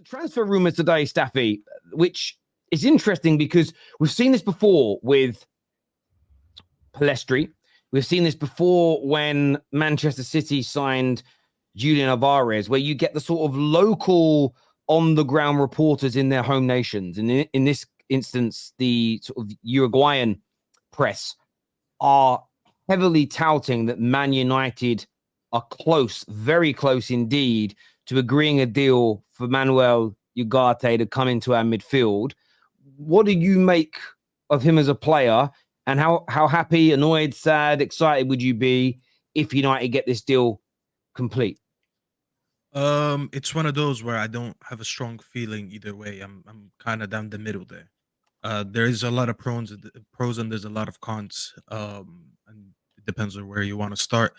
The transfer rumor today, Staffy, which is interesting because we've seen this before with Palestri. We've seen this before when Manchester City signed Julian Alvarez, where you get the sort of local on-the-ground reporters in their home nations. And in this instance, the sort of Uruguayan press are heavily touting that Man United are close, very close indeed, to agreeing a deal for Manuel Ugarte to come into our midfield. What do you make of him as a player? And how happy, annoyed, sad, excited would you be if United get this deal complete? It's one of those where I don't have a strong feeling either way. I'm kind of down the middle there. There is a lot of pros and there's a lot of cons. And it depends on where you want to start.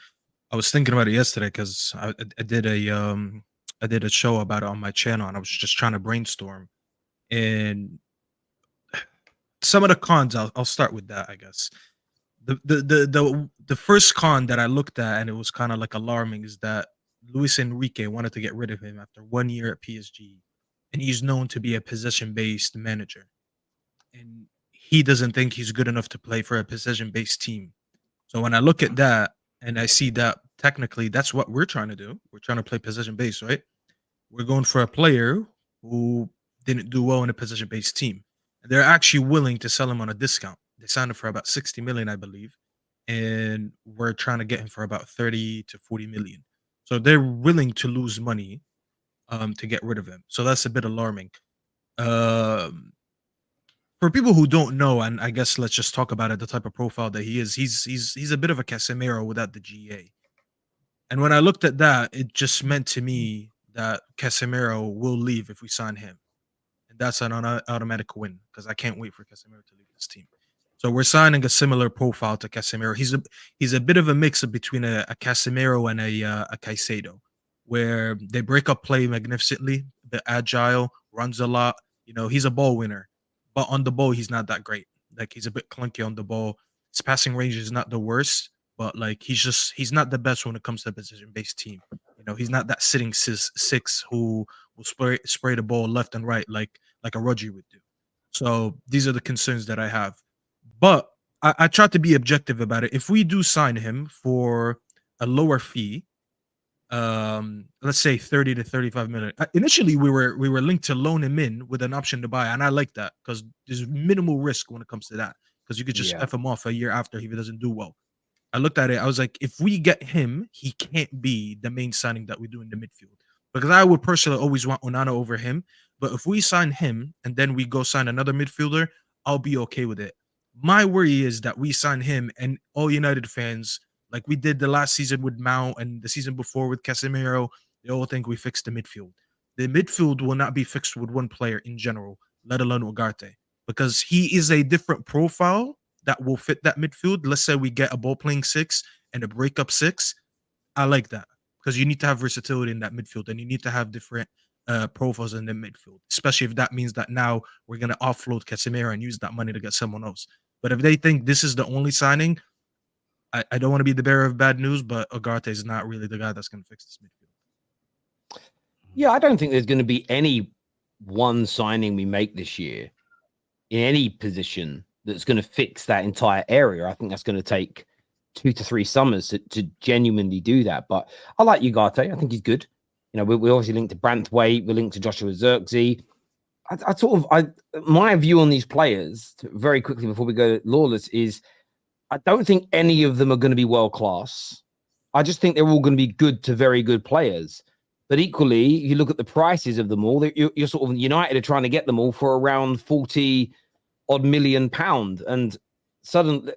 I was thinking about it yesterday because I did a show about it on my channel and I was just trying to brainstorm. And some of the cons, I'll start with that, I guess. The first con that I looked at and it was kind of like alarming is that Luis Enrique wanted to get rid of him after 1 year at PSG, and he's known to be a possession-based manager, and he doesn't think he's good enough to play for a possession-based team. So when I look at that and I see that technically that's what we're trying to do, we're trying to play possession-based, right? We're going for a player who didn't do well in a possession-based team. And they're actually willing to sell him on a discount. They signed him for about 60 million, I believe, and we're trying to get him for about 30 to 40 million. So they're willing to lose money to get rid of him. So that's a bit alarming. Um, for people who don't know, and I guess let's just talk about it, the type of profile that he is. He's a bit of a Casemiro without the GA. And when I looked at that, it just meant to me that Casemiro will leave if we sign him. And that's an automatic win because I can't wait for Casemiro to leave this team. So we're signing a similar profile to Casemiro. He's a bit of a mix of between a Casemiro and a Caicedo, where they break up play magnificently, a bit agile, runs a lot. You know, he's a ball winner, but on the ball he's not that great. Like he's a bit clunky on the ball. His passing range is not the worst, but like he's not the best when it comes to a position based team. You know, he's not that sitting six who will spray the ball left and right like a Rodri would do. So these are the concerns that I have. But I try to be objective about it. If we do sign him for a lower fee, let's say 30 to 35 million. Initially we were linked to loan him in with an option to buy, and I like that because there's minimal risk when it comes to that. Because you could just Yeah. F him off a year after if he doesn't do well. I looked at it, I was like, if we get him, he can't be the main signing that we do in the midfield. Because I would personally always want Onana over him. But if we sign him and then we go sign another midfielder, I'll be okay with it. My worry is that we sign him and all United fans, like we did the last season with Mount and the season before with Casemiro, they all think we fixed the midfield. The midfield will not be fixed with one player in general, let alone Ugarte, because he is a different profile that will fit that midfield. Let's say we get a ball playing six and a breakup six. I like that because you need to have versatility in that midfield and you need to have different profiles in the midfield, especially if that means that now we're going to offload Casemiro and use that money to get someone else. But if they think this is the only signing, I don't want to be the bearer of bad news, but Ugarte is not really the guy that's going to fix this midfield. Yeah, I don't think there's going to be any one signing we make this year in any position that's going to fix that entire area. I think that's going to take 2 to 3 summers to genuinely do that. But I like Ugarte. I think he's good. You know, we obviously linked to Branthwaite. We're linked to Joshua Zirkzee. My view on these players, very quickly before we go Lawless, is I don't think any of them are going to be world class. I just think they're all going to be good to very good players. But equally, you look at the prices of them all, you're sort of United are trying to get them all for around 40 odd million pound. And suddenly,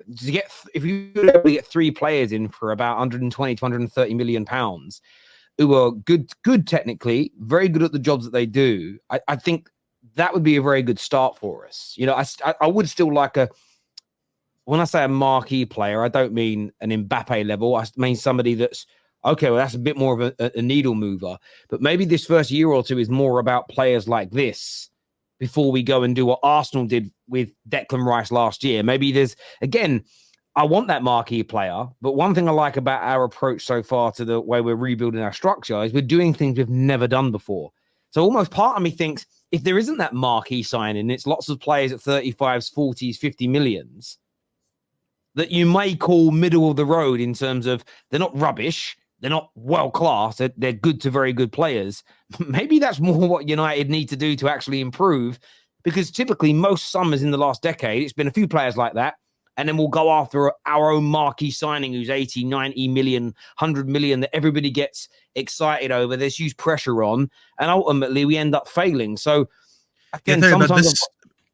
if you get 3 players in for about 120 to 130 million pounds, who are good technically, very good at the jobs that they do, I think that would be a very good start for us. You know, I would still like when I say a marquee player, I don't mean an Mbappe level. I mean somebody that's, okay, well, that's a bit more of a needle mover. But maybe this first year or two is more about players like this before we go and do what Arsenal did with Declan Rice last year. Maybe there's, again, I want that marquee player. But one thing I like about our approach so far to the way we're rebuilding our structure is we're doing things we've never done before. So almost part of me thinks if there isn't that marquee signing, it's lots of players at 35s, 40s, 50 millions that you may call middle of the road in terms of they're not rubbish. They're not world class. They're good to very good players. Maybe that's more what United need to do to actually improve, because typically most summers in the last decade, it's been a few players like that. And then we'll go after our own marquee signing who's 80, 90 million, 100 million that everybody gets excited over. There's huge pressure on. And ultimately, we end up failing. So, again, sometimes...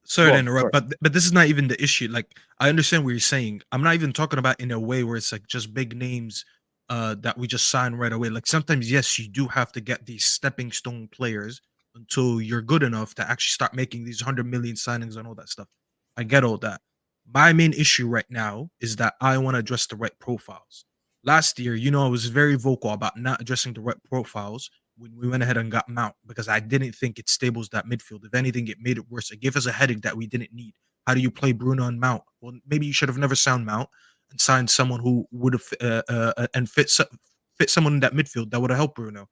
Sorry to interrupt, but this is not even the issue. Like, I understand what you're saying. I'm not even talking about in a way where it's like just big names that we just sign right away. Like, sometimes, yes, you do have to get these stepping stone players until you're good enough to actually start making these 100 million signings and all that stuff. I get all that. My main issue right now is that I want to address the right profiles. Last year, I was very vocal about not addressing the right profiles when we went ahead and got Mount, because I didn't think it stables that midfield. If anything, it made it worse. It gave us a headache that we didn't need. How do you play Bruno and Mount? Well, maybe you should have never signed Mount and signed someone who would have and fit someone in that midfield that would have helped Bruno.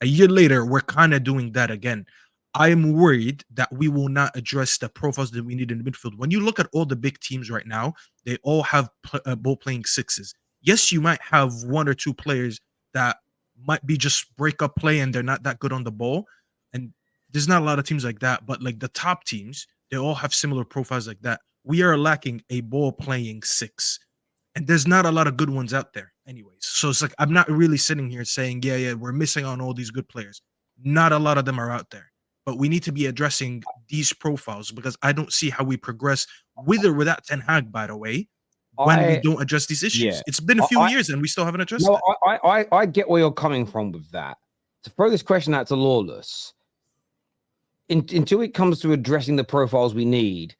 A year later, we're kind of doing that again. I am worried that we will not address the profiles that we need in the midfield. When you look at all the big teams right now, they all have ball playing sixes. Yes, you might have one or two players that might be just break up play and they're not that good on the ball. And there's not a lot of teams like that. But like the top teams, they all have similar profiles like that. We are lacking a ball playing six. And there's not a lot of good ones out there anyways. So it's like, I'm not really sitting here saying, yeah, we're missing on all these good players. Not a lot of them are out there. But we need to be addressing these profiles, because I don't see how we progress with or without Ten Hag, by the way, when we don't address these issues. Yeah. It's been a few years and we still haven't addressed No, that. I get where you're coming from with that. To throw this question out to Lawless, until it comes to addressing the profiles we need,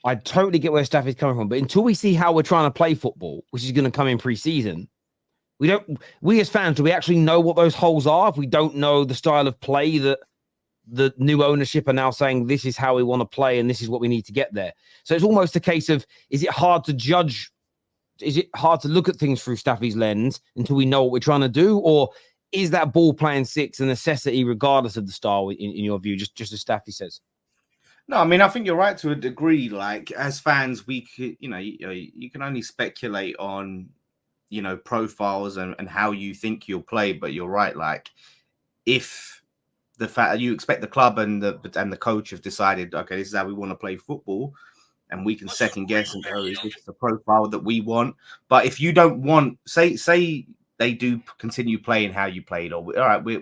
I totally get where Staff is coming from. But until we see how we're trying to play football, which is going to come in pre-season, we as fans, do we actually know what those holes are if we don't know the style of play that the new ownership are now saying this is how we want to play and this is what we need to get there? So it's almost a case of, is it hard to judge? Is it hard to look at things through Staffy's lens until we know what we're trying to do? Or is that ball playing six a necessity regardless of the style in your view, just as Staffy says? No, I mean, I think you're right to a degree. Like, as fans, we could, you can only speculate on, profiles and how you think you'll play. But you're right. Like, if the fact you expect the club and the coach have decided, okay, this is how we want to play football, and we can second guess and go, is this the profile that we want? But if you don't want, say they do continue playing how you played, or all right, we're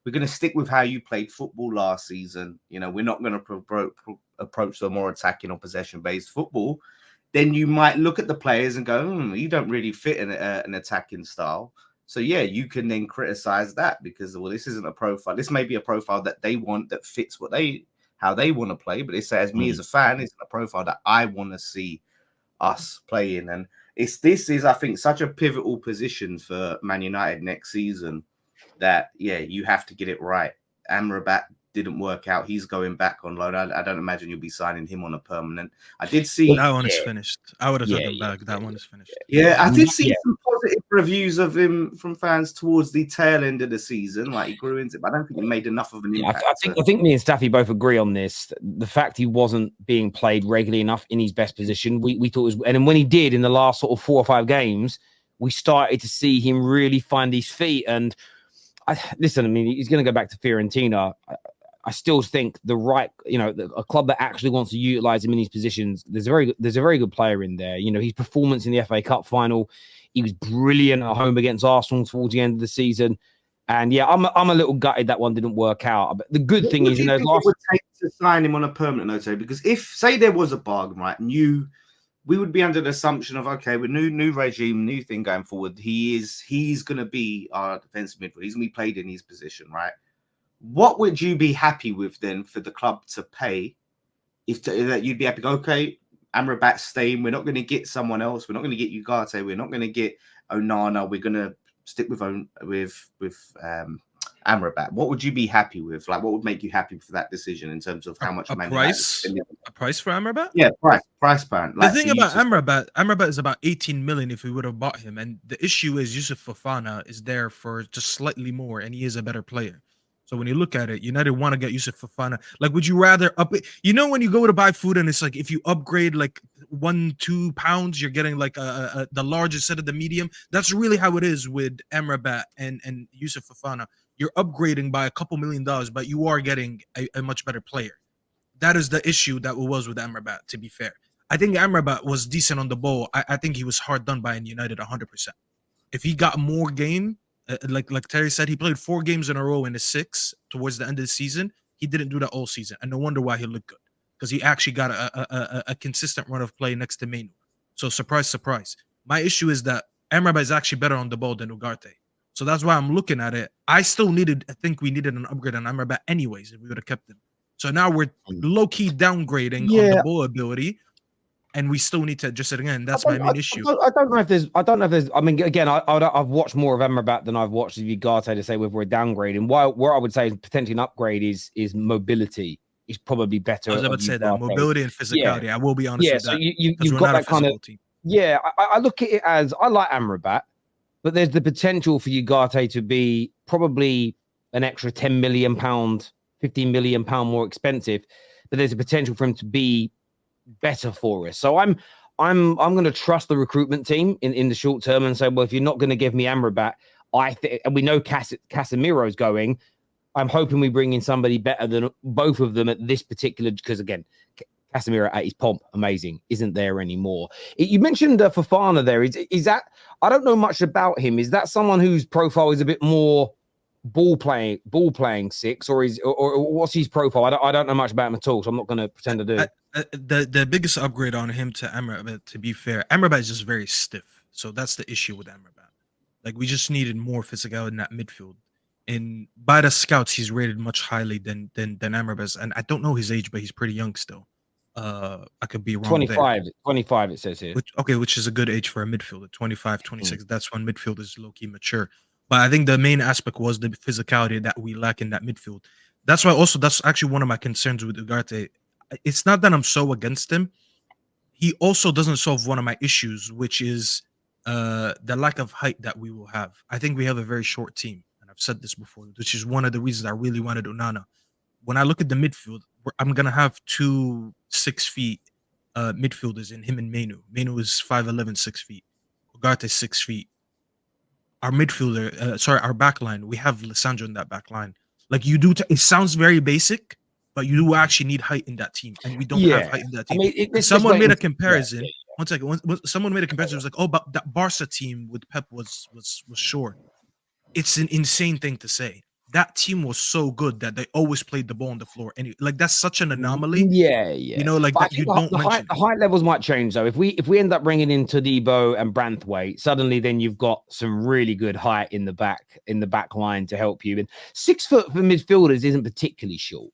going to stick with how you played football last season. We're not going to approach the more attacking or possession-based football. Then you might look at the players and go, you don't really fit in an attacking style. So, yeah, you can then criticize that because, well, this isn't a profile. This may be a profile that they want that fits how they want to play. But it says me as a fan, it's a profile that I want to see us playing. And this is, I think, such a pivotal position for Man United next season that, yeah, you have to get it right. Amrabat didn't work out. He's going back on loan. I don't imagine you'll be signing him on a permanent. I did see that one is finished. I would have took him back. That one is finished. Yeah, I did see some positive reviews of him from fans towards the tail end of the season. Like, he grew into it, but I don't think he made enough of an impact. I think me and Staffy both agree on this. The fact he wasn't being played regularly enough in his best position, we thought was, and then when he did in the last sort of 4 or 5 games, we started to see him really find his feet. And listen, I mean, he's going to go back to Fiorentina. I still think a club that actually wants to utilize him in these positions, there's a very good player in there. His performance in the FA Cup final, he was brilliant at home against Arsenal towards the end of the season. And yeah, I'm a little gutted that one didn't work out. But the good thing is, it would take to sign him on a permanent note, because if, say, there was a bargain, right, and we would be under the assumption of, okay, with new regime, new thing going forward, he's going to be our defensive midfielder. He's going to be played in his position, right? What would you be happy with then for the club to pay? That you'd be happy, okay, Amrabat staying. We're not going to get someone else. We're not going to get Ugarte. We're not going to get Onana. We're going to stick with Amrabat. What would you be happy with? Like, what would make you happy for that decision in terms of how much a price for Amrabat? Yeah, price band. Like, the thing about Amrabat is about 18 million if we would have bought him, and the issue is Yusuf Fofana is there for just slightly more, and he is a better player. So when you look at it, United want to get Yusuf Fofana. Like, would you rather up? When you go to buy food and it's like if you upgrade like 1-2 pounds, you're getting like the large instead of the medium. That's really how it is with Amrabat and Yusuf Fofana. You're upgrading by a couple $1 million, but you are getting a much better player. That is the issue that was with Amrabat. To be fair, I think Amrabat was decent on the ball. I think he was hard done by in United 100%. If he got more game. Like Terrace said, he played 4 games in a row in the 6 towards the end of the season. He didn't do that all season, and no wonder why he looked good, because he actually got a consistent run of play next to Menu. So surprise, surprise. My issue is that Amrabat is actually better on the ball than Ugarte. So that's why I'm looking at it. I think we needed an upgrade on Amrabat anyways if we would have kept him. So now we're low-key downgrading on the ball ability. And we still need to adjust it again. That's my main issue. I don't know if there's. I mean, again, I've watched more of Amrabat than I've watched of Ugarte to say whether we're downgrading. Where I would say potentially an upgrade is mobility. Is probably better. I was about to say that mobility and physicality. I will be honest with so that. You've got that kind of team. Yeah, I look at it as I like Amrabat, but there's the potential for Ugarte to be probably an extra £10 million, £15 million more expensive. But there's a potential for him to be better for us. So I'm going to trust the recruitment team in the short term and say, well, if you're not going to give me Amrabat, and we know Casemiro's going, I'm hoping we bring in somebody better than both of them at this particular, because again, Casemiro at his pomp, amazing, isn't there anymore. You mentioned Fofana there. Is that, I don't know much about him. Is that someone whose profile is a bit more ball playing 6, or what's his profile? I don't know much about him at all, so I'm not going to pretend to do. The biggest upgrade on him to Amrabat, to be fair, Amrabat is just very stiff. So that's the issue with Amrabat. Like, we just needed more physicality in that midfield. And by the scouts, he's rated much highly than Amrabat. And I don't know his age, but he's pretty young still. I could be wrong. 25 it says here. Which is a good age for a midfielder. 25, 26. That's when midfield is low-key mature. But I think the main aspect was the physicality that we lack in that midfield. That's why also that's actually one of my concerns with Ugarte. It's not that I'm so against him. He also doesn't solve one of my issues, which is the lack of height that we will have. I think we have a very short team, and I've said this before, which is one of the reasons I really wanted Onana. When I look at the midfield, I'm going to have 2 6 feet midfielders in him and Menu. Menu is 5'11", 6 feet. Ugarte is 6 feet. Our midfielder, our back line, we have Lissandro in that back line. Like, you do, it sounds very basic, but you do actually need height in that team, and we don't have height in that team. I mean, someone made a comparison. One second. Someone made a comparison. It was like, oh, but that Barca team with Pep was short. It's an insane thing to say. That team was so good that they always played the ball on the floor. And like, that's such an anomaly. Yeah. You know, like, that you don't mention. The height levels might change though. If we end up bringing in Todibo and Branthwaite, suddenly then you've got some really good height in the back line to help you. And 6 foot for midfielders isn't particularly short.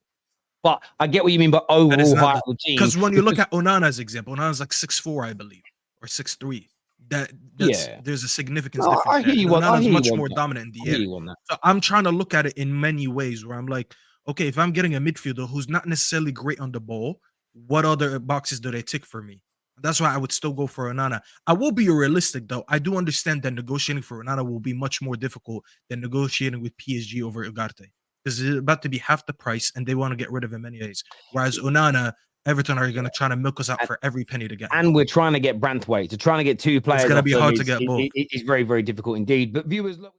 But I get what you mean by overall height of the team. Because when you look at Onana's example, Onana's like 6'4", I believe, or 6'3". There's a significance difference. I hear you. Onana's much more dominant in the air. So I'm trying to look at it in many ways where I'm like, okay, if I'm getting a midfielder who's not necessarily great on the ball, what other boxes do they tick for me? That's why I would still go for Onana. I will be realistic, though. I do understand that negotiating for Onana will be much more difficult than negotiating with PSG over Ugarte, because it's about to be half the price, and they want to get rid of him anyways. Whereas Onana, Everton are going to try to milk us out for every penny to get him. And we're trying to get Branthwaite. So trying to get 2 players. It's going to be hard to get both. It's very, very difficult indeed. But viewers, look.